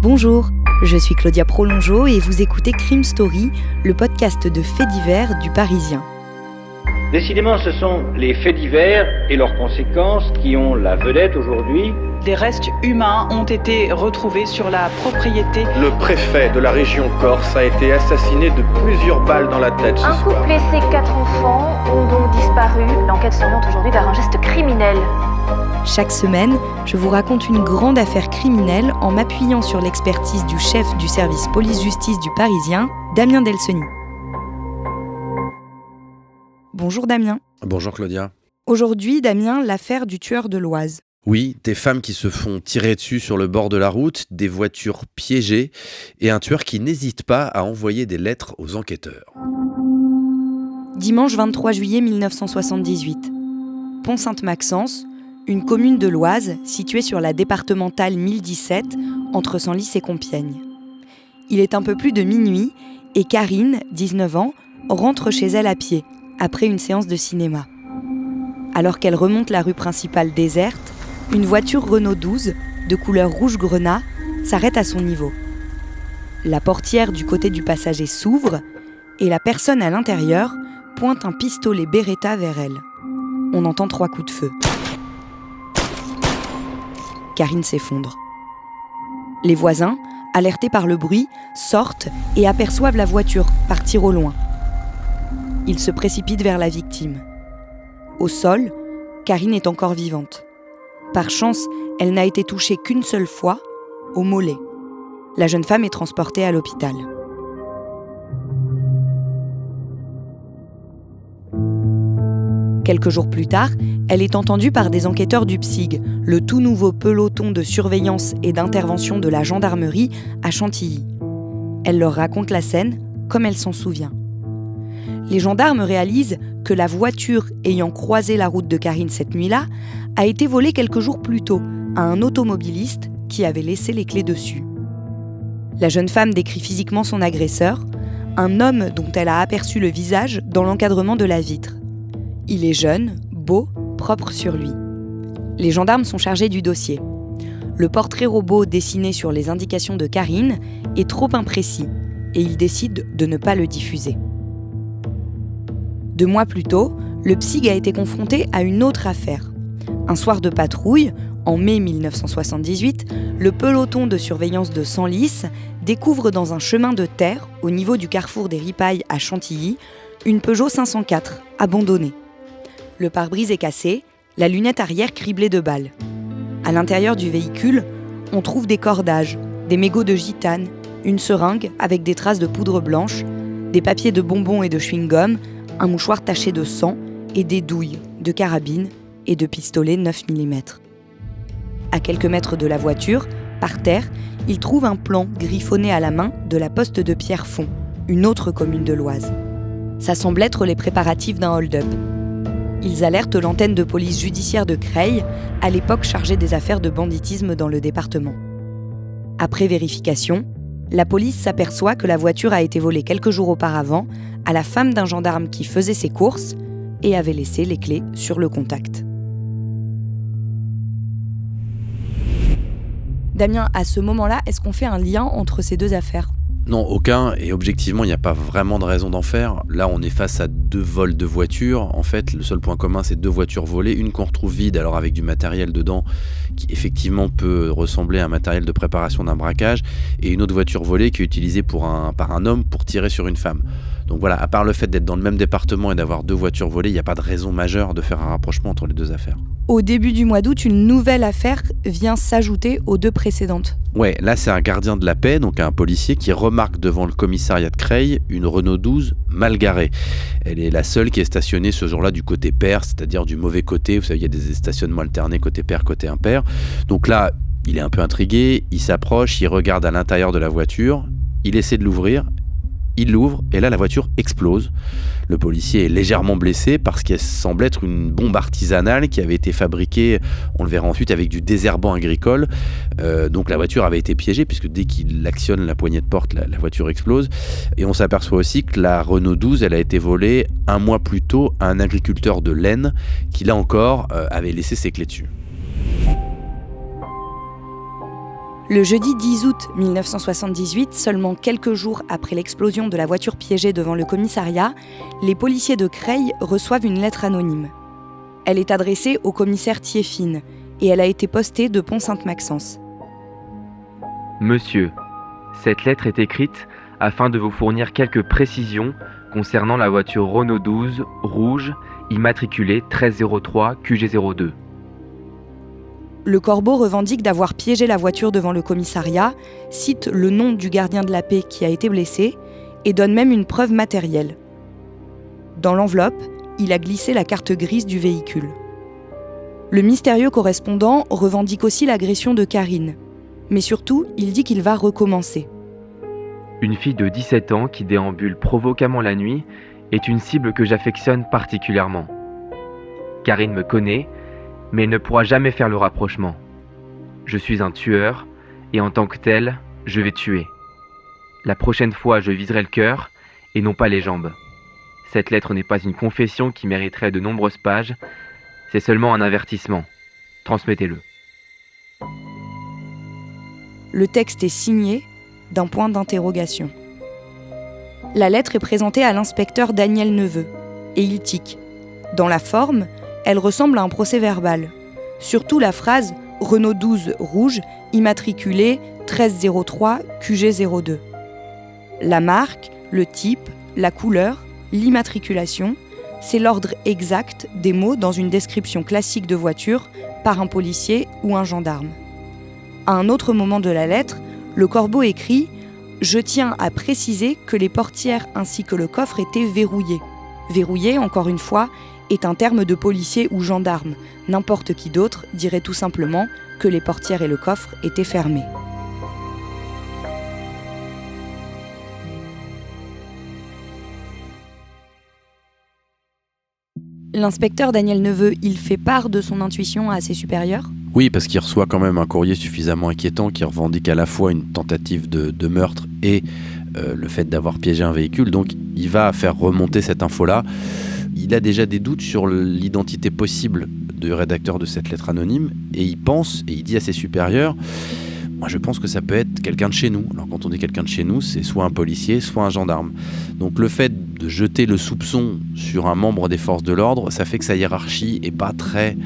Bonjour, je suis Claudia Prolongeau et vous écoutez Crime Story, le podcast de faits divers du Parisien. Décidément, ce sont les faits divers et leurs conséquences qui ont la vedette aujourd'hui. Des restes humains ont été retrouvés sur la propriété. Le préfet de la région Corse a été assassiné de plusieurs balles dans la tête ce soir. Un couple et ses 4 enfants ont donc disparu. L'enquête s'oriente aujourd'hui vers un geste criminel. Chaque semaine, je vous raconte une grande affaire criminelle en m'appuyant sur l'expertise du chef du service police-justice du Parisien, Damien Delseny. Bonjour Damien. Bonjour Claudia. Aujourd'hui, Damien, l'affaire du tueur de l'Oise. Oui, des femmes qui se font tirer dessus sur le bord de la route, des voitures piégées et un tueur qui n'hésite pas à envoyer des lettres aux enquêteurs. Dimanche 23 juillet 1978. Pont-Sainte-Maxence, une commune de l'Oise située sur la départementale 1017 entre Senlis et Compiègne. Il est un peu plus de minuit et Karine, 19 ans, rentre chez elle à pied après une séance de cinéma. Alors qu'elle remonte la rue principale déserte, une voiture Renault 12 de couleur rouge grenat s'arrête à son niveau. La portière du côté du passager s'ouvre et la personne à l'intérieur pointe un pistolet Beretta vers elle. On entend 3 coups de feu. Karine s'effondre. Les voisins, alertés par le bruit, sortent et aperçoivent la voiture partir au loin. Ils se précipitent vers la victime. Au sol, Karine est encore vivante. Par chance, elle n'a été touchée qu'une seule fois, au mollet. La jeune femme est transportée à l'hôpital. Quelques jours plus tard, elle est entendue par des enquêteurs du PSIG, le tout nouveau peloton de surveillance et d'intervention de la gendarmerie à Chantilly. Elle leur raconte la scène comme elle s'en souvient. Les gendarmes réalisent que la voiture ayant croisé la route de Karine cette nuit-là a été volée quelques jours plus tôt à un automobiliste qui avait laissé les clés dessus. La jeune femme décrit physiquement son agresseur, un homme dont elle a aperçu le visage dans l'encadrement de la vitre. Il est jeune, beau, propre sur lui. Les gendarmes sont chargés du dossier. Le portrait robot dessiné sur les indications de Karine est trop imprécis et ils décident de ne pas le diffuser. 2 mois plus tôt, le PSIG a été confronté à une autre affaire. Un soir de patrouille, en mai 1978, le peloton de surveillance de Senlis découvre dans un chemin de terre, au niveau du carrefour des Ripailles à Chantilly, une Peugeot 504, abandonnée. Le pare-brise est cassé, la lunette arrière criblée de balles. À l'intérieur du véhicule, on trouve des cordages, des mégots de gitane, une seringue avec des traces de poudre blanche, des papiers de bonbons et de chewing-gum, un mouchoir taché de sang et des douilles de carabines et de pistolets 9 mm. À quelques mètres de la voiture, par terre, ils trouvent un plan griffonné à la main de la poste de Pierrefonds, une autre commune de l'Oise. Ça semble être les préparatifs d'un hold-up. Ils alertent l'antenne de police judiciaire de Creil, à l'époque chargée des affaires de banditisme dans le département. Après vérification, la police s'aperçoit que la voiture a été volée quelques jours auparavant à la femme d'un gendarme qui faisait ses courses et avait laissé les clés sur le contact. Damien, à ce moment-là, est-ce qu'on fait un lien entre ces 2 affaires ? Non, aucun, et objectivement, il n'y a pas vraiment de raison d'en faire. Là, on est face à 2 vols de voitures. En fait, le seul point commun, c'est 2 voitures volées. Une qu'on retrouve vide, alors avec du matériel dedans, qui effectivement peut ressembler à un matériel de préparation d'un braquage, et une autre voiture volée qui est utilisée par un homme pour tirer sur une femme. Donc voilà, à part le fait d'être dans le même département et d'avoir 2 voitures volées, il n'y a pas de raison majeure de faire un rapprochement entre les 2 affaires. Au début du mois d'août, une nouvelle affaire vient s'ajouter aux 2 précédentes. Ouais, là c'est un gardien de la paix, donc un policier qui remarque devant le commissariat de Creil une Renault 12 mal garée. Elle est la seule qui est stationnée ce jour-là du côté pair, c'est-à-dire du mauvais côté. Vous savez, il y a des stationnements alternés côté pair, côté impair. Donc là, il est un peu intrigué, il s'approche, il regarde à l'intérieur de la voiture, il essaie de l'ouvrir. Il l'ouvre et là la voiture explose. Le policier est légèrement blessé parce qu'elle semble être une bombe artisanale qui avait été fabriquée, on le verra ensuite, avec du désherbant agricole. Donc la voiture avait été piégée puisque dès qu'il actionne la poignée de porte, la voiture explose. Et on s'aperçoit aussi que la Renault 12, elle a été volée 1 mois plus tôt à un agriculteur de l'Aisne qui là encore avait laissé ses clés dessus. Le jeudi 10 août 1978, seulement quelques jours après l'explosion de la voiture piégée devant le commissariat, les policiers de Creil reçoivent une lettre anonyme. Elle est adressée au commissaire Thiéphine et elle a été postée de Pont-Sainte-Maxence. Monsieur, cette lettre est écrite afin de vous fournir quelques précisions concernant la voiture Renault 12 rouge immatriculée 1303 QG02. Le Corbeau revendique d'avoir piégé la voiture devant le commissariat, cite le nom du gardien de la paix qui a été blessé et donne même une preuve matérielle. Dans l'enveloppe, il a glissé la carte grise du véhicule. Le mystérieux correspondant revendique aussi l'agression de Karine, mais surtout, il dit qu'il va recommencer. Une fille de 17 ans qui déambule provoquamment la nuit est une cible que j'affectionne particulièrement. Karine me connaît, mais elle ne pourra jamais faire le rapprochement. Je suis un tueur, et en tant que tel, je vais tuer. La prochaine fois, je viserai le cœur, et non pas les jambes. Cette lettre n'est pas une confession qui mériterait de nombreuses pages, c'est seulement un avertissement. Transmettez-le. Le texte est signé d'un point d'interrogation. La lettre est présentée à l'inspecteur Daniel Neveu, et il tique. Dans la forme, elle ressemble à un procès-verbal. Surtout la phrase « Renault 12 rouge, immatriculé 1303 QG02 ». La marque, le type, la couleur, l'immatriculation, c'est l'ordre exact des mots dans une description classique de voiture par un policier ou un gendarme. À un autre moment de la lettre, le Corbeau écrit « Je tiens à préciser que les portières ainsi que le coffre étaient verrouillés ». Verrouillé, encore une fois, est un terme de policier ou gendarme. N'importe qui d'autre dirait tout simplement que les portières et le coffre étaient fermés. L'inspecteur Daniel Neveu, il fait part de son intuition à ses supérieurs ? Oui, parce qu'il reçoit quand même un courrier suffisamment inquiétant qui revendique à la fois une tentative de meurtre et le fait d'avoir piégé un véhicule. Donc il va faire remonter cette info-là. Il a déjà des doutes sur l'identité possible du rédacteur de cette lettre anonyme et il pense, et il dit à ses supérieurs, moi je pense que ça peut être quelqu'un de chez nous. Alors quand on dit quelqu'un de chez nous, c'est soit un policier, soit un gendarme. Donc le fait de jeter le soupçon sur un membre des forces de l'ordre, ça fait que sa hiérarchie est pas très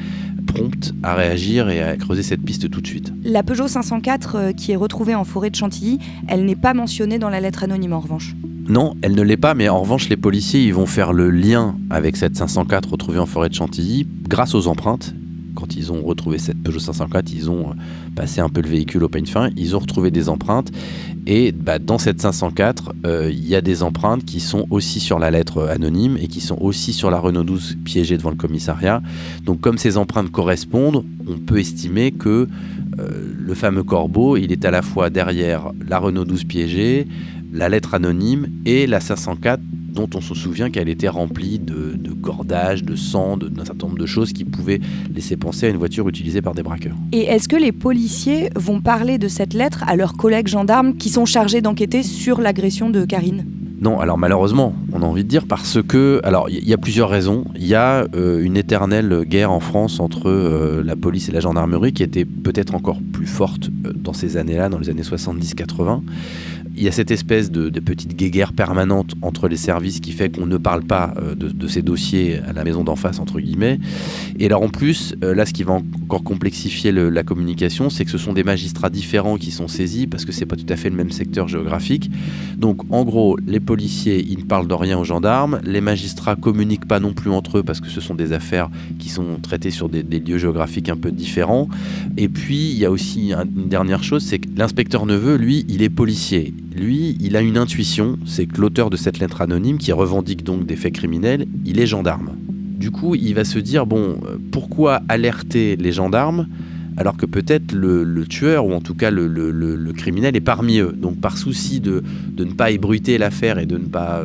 prompte à réagir et à creuser cette piste tout de suite. La Peugeot 504 qui est retrouvée en forêt de Chantilly, elle n'est pas mentionnée dans la lettre anonyme en revanche. Non, elle ne l'est pas, mais en revanche, les policiers ils vont faire le lien avec cette 504 retrouvée en forêt de Chantilly grâce aux empreintes. Quand ils ont retrouvé cette Peugeot 504, ils ont passé un peu le véhicule au peigne fin, ils ont retrouvé des empreintes. Et dans cette 504, il y a des empreintes qui sont aussi sur la lettre anonyme et qui sont aussi sur la Renault 12 piégée devant le commissariat. Donc comme ces empreintes correspondent, on peut estimer que le fameux Corbeau, il est à la fois derrière la Renault 12 piégée, la lettre anonyme et la 504 dont on se souvient qu'elle était remplie de cordages, de sang, d'un certain nombre de choses qui pouvaient laisser penser à une voiture utilisée par des braqueurs. Et est-ce que les policiers vont parler de cette lettre à leurs collègues gendarmes qui sont chargés d'enquêter sur l'agression de Karine ? Non, alors malheureusement, on a envie de dire parce que... Alors, il y a plusieurs raisons. Il y a une éternelle guerre en France entre la police et la gendarmerie qui était peut-être encore plus forte dans ces années-là, dans les années 70-80. Il y a cette espèce de petite guéguerre permanente entre les services qui fait qu'on ne parle pas de ces dossiers à la maison d'en face, entre guillemets. Et alors en plus, là, ce qui va encore complexifier la communication, c'est que ce sont des magistrats différents qui sont saisis parce que c'est pas tout à fait le même secteur géographique. Donc en gros, les policiers, ils ne parlent de rien aux gendarmes. Les magistrats communiquent pas non plus entre eux parce que ce sont des affaires qui sont traitées sur des lieux géographiques un peu différents. Et puis, il y a aussi une dernière chose, c'est que l'inspecteur Neveu, lui, il est policier. Lui, il a une intuition, c'est que l'auteur de cette lettre anonyme, qui revendique donc des faits criminels, il est gendarme. Du coup, il va se dire, pourquoi alerter les gendarmes alors que peut-être le tueur, ou en tout cas le criminel, est parmi eux. Donc par souci de ne pas ébruiter l'affaire et de ne pas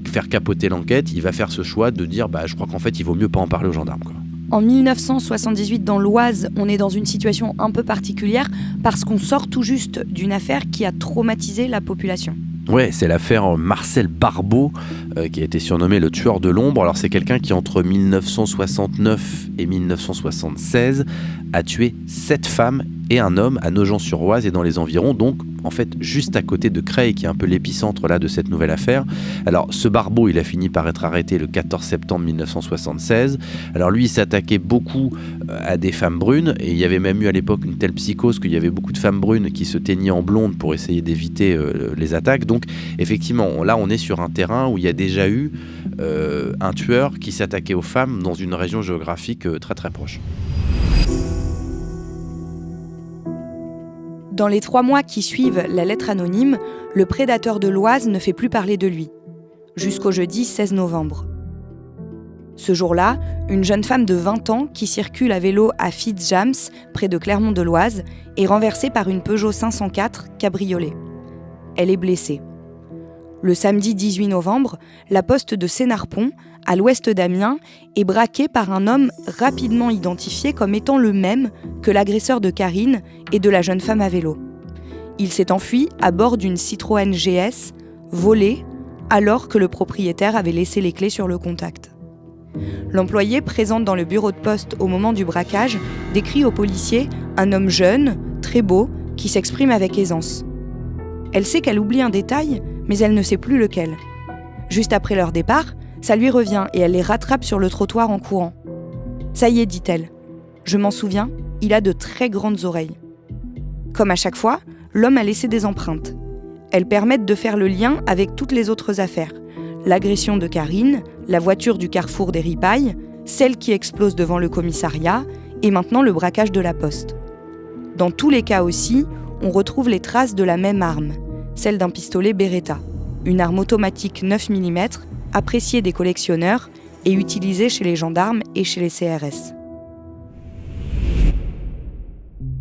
faire capoter l'enquête, il va faire ce choix de dire, je crois qu'en fait, il vaut mieux pas en parler aux gendarmes, quoi. En 1978, dans l'Oise, on est dans une situation un peu particulière parce qu'on sort tout juste d'une affaire qui a traumatisé la population. Ouais, c'est l'affaire Marcel Barbeau, qui a été surnommé le tueur de l'ombre. Alors c'est quelqu'un qui entre 1969 et 1976 a tué 7 femmes et un homme à Nogent-sur-Oise et dans les environs, donc en fait juste à côté de Creil, qui est un peu l'épicentre là de cette nouvelle affaire. Alors ce barbeau, il a fini par être arrêté le 14 septembre 1976. Alors lui, il s'attaquait beaucoup à des femmes brunes, et il y avait même eu à l'époque une telle psychose qu'il y avait beaucoup de femmes brunes qui se teignaient en blonde pour essayer d'éviter les attaques. Donc effectivement, là on est sur un terrain où il y a déjà eu un tueur qui s'attaquait aux femmes dans une région géographique très très proche. Dans les 3 mois qui suivent la lettre anonyme, le prédateur de l'Oise ne fait plus parler de lui, jusqu'au jeudi 16 novembre. Ce jour-là, une jeune femme de 20 ans qui circule à vélo à Fitzjams, près de Clermont-de-Loise, est renversée par une Peugeot 504 cabriolet. Elle est blessée. Le samedi 18 novembre, la poste de Sénarpont, à l'ouest d'Amiens, est braquée par un homme rapidement identifié comme étant le même que l'agresseur de Karine et de la jeune femme à vélo. Il s'est enfui à bord d'une Citroën GS, volée, alors que le propriétaire avait laissé les clés sur le contact. L'employé présente dans le bureau de poste au moment du braquage décrit aux policiers un homme jeune, très beau, qui s'exprime avec aisance. Elle sait qu'elle oublie un détail, mais elle ne sait plus lequel. Juste après leur départ, ça lui revient et elle les rattrape sur le trottoir en courant. « Ça y est, dit-elle. Je m'en souviens, il a de très grandes oreilles. » Comme à chaque fois, l'homme a laissé des empreintes. Elles permettent de faire le lien avec toutes les autres affaires. L'agression de Karine, la voiture du carrefour des Ripailles, celle qui explose devant le commissariat et maintenant le braquage de la poste. Dans tous les cas aussi, on retrouve les traces de la même arme, celle d'un pistolet Beretta, une arme automatique 9 mm appréciée des collectionneurs et utilisée chez les gendarmes et chez les CRS.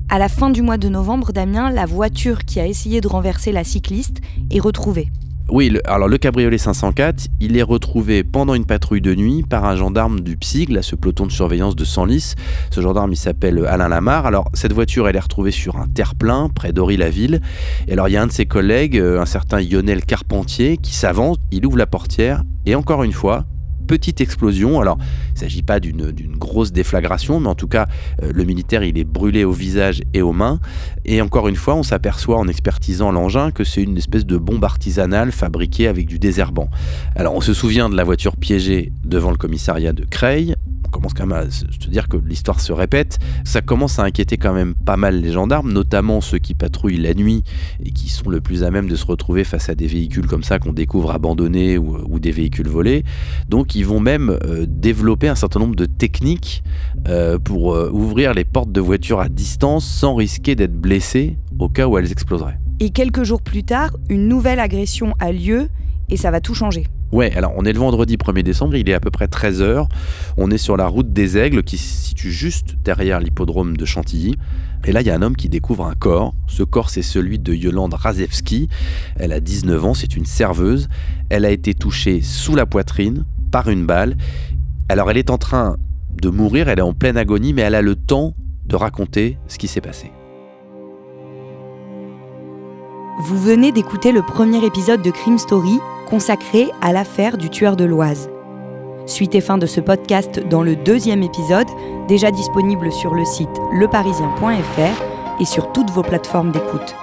À la fin du mois de novembre, Damien, la voiture qui a essayé de renverser la cycliste est retrouvée. Oui, le cabriolet 504, il est retrouvé pendant une patrouille de nuit par un gendarme du PSIG, là, ce peloton de surveillance de Senlis. Ce gendarme, il s'appelle Alain Lamarre. Alors, cette voiture, elle est retrouvée sur un terre-plein, près d'Ory-la-Ville. Et alors, il y a un de ses collègues, un certain Lionel Carpentier, qui s'avance, il ouvre la portière, et encore une fois, petite explosion. Alors, il ne s'agit pas d'une grosse déflagration, mais en tout cas, le militaire, il est brûlé au visage et aux mains. Et encore une fois, on s'aperçoit en expertisant l'engin que c'est une espèce de bombe artisanale fabriquée avec du désherbant. Alors, on se souvient de la voiture piégée devant le commissariat de Creil. On commence quand même à se dire que l'histoire se répète. Ça commence à inquiéter quand même pas mal les gendarmes, notamment ceux qui patrouillent la nuit et qui sont le plus à même de se retrouver face à des véhicules comme ça qu'on découvre abandonnés ou des véhicules volés. Donc ils vont même développer un certain nombre de techniques pour ouvrir les portes de voitures à distance sans risquer d'être blessés au cas où elles exploseraient. Et quelques jours plus tard, une nouvelle agression a lieu et ça va tout changer. Ouais, alors on est le vendredi 1er décembre, il est à peu près 13h. On est sur la route des Aigles qui se situe juste derrière l'hippodrome de Chantilly. Et là, il y a un homme qui découvre un corps. Ce corps, c'est celui de Yolande Razewski. Elle a 19 ans, c'est une serveuse. Elle a été touchée sous la poitrine par une balle. Alors elle est en train de mourir, elle est en pleine agonie, mais elle a le temps de raconter ce qui s'est passé. Vous venez d'écouter le premier épisode de Crime Story consacré à l'affaire du tueur de l'Oise. Suite et fin de ce podcast dans le 2e épisode, déjà disponible sur le site leparisien.fr et sur toutes vos plateformes d'écoute.